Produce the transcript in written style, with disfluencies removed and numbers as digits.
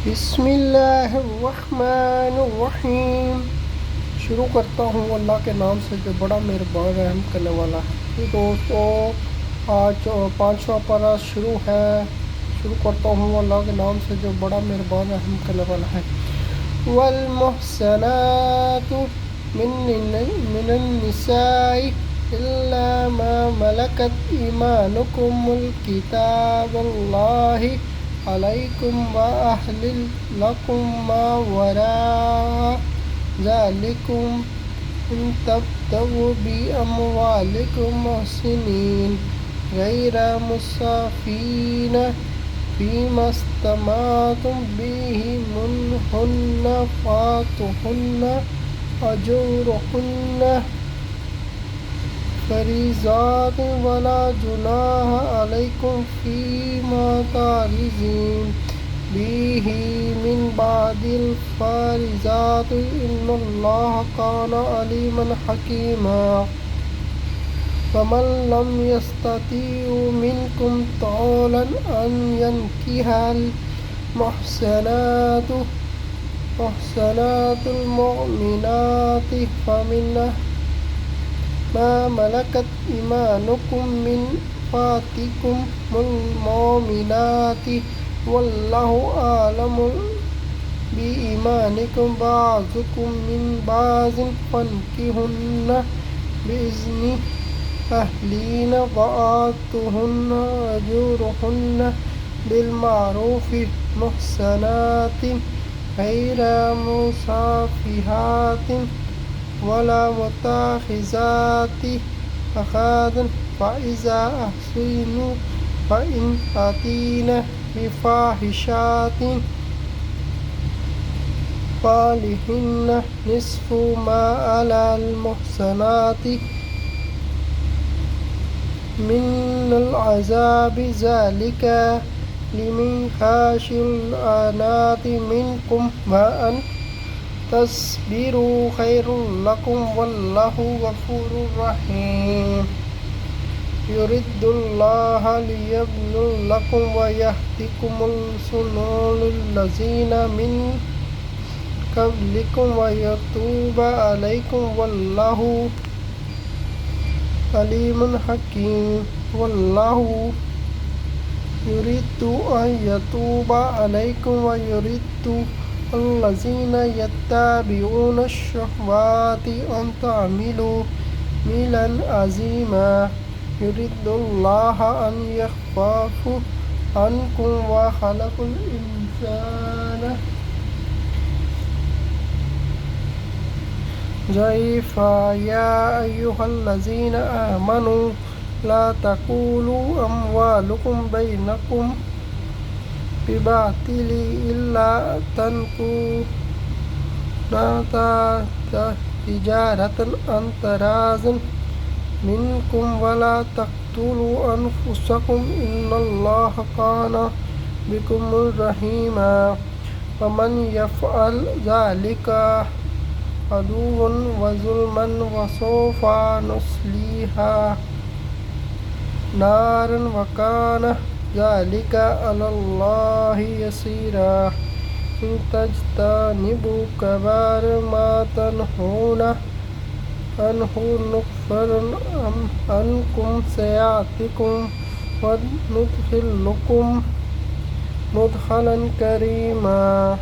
بسم اللہ الرحمن الرحیم۔ شروع کرتا ہوں اللہ کے نام سے جو بڑا مہربان رحم کرنے والا ہے۔ یہ دوستو آج 5واں پارہ شروع ہے۔ شروع کرتا ہوں اللہ کے نام سے جو بڑا مہربان رحم کرنے والا ہے۔ والمحصنات من النساء إلا ما ملكت إيمانكم الكتاب الله عليكم وأحلل لكم ما وراء ذلكم إن تبتغوا بأموالكم محسنين غير مسافين فيما استمتعتم به منهن فآتوهن أجورهن فریضات ولا جناح علیکم فیما تعرضون به من بعد الفریضات ان اللہ کان علیما حکیما فمن لم یستطع منکم طولا ان ینکح المحصنات المؤمنات فمن ما ملكت إيمانكم من فاتكم المؤمنات والله أعلم بإيمانكم بعضكم من بعض فانكحوهن بإذن أهلهن وآتوهن أجورهن بالمعروف محصنات غير مسافحات ولا متخذات أخدان فإذا أحسنوا فإن أتينا بفاحشة فعليهن نصف ما على المحصنات من العذاب ذلك لمن خشي العنات منكم وأن تصبروا خير لكم والله غفور رحيم يريد الله ليبين لكم ويهديكم سنن الذين من قبلكم ويتوب عليكم والله عليم حكيم والله يريد أن يتوب عليكم ويريد الذين يتبعون الشهوات أن تعملوا ميلا عظيما يريد الله أن يخفف عنكم وخلق الإنسان ضعيفا يا أيها الذين آمنوا لا تأكلوا أموالكم بينكم بباطل إلا تكون تجارة عن تراض منكم ولا تقتلوا أنفسكم إن الله كان بكم رحيما ومن يفعل ذلك عدوا وظلما وسوف نصليها نارا وكان ذلك على الله يسيرا إن تجتنبوا كبائر ما تنهون عنه نكفر عنكم سيئاتكم وندخلكم مدخلا كريما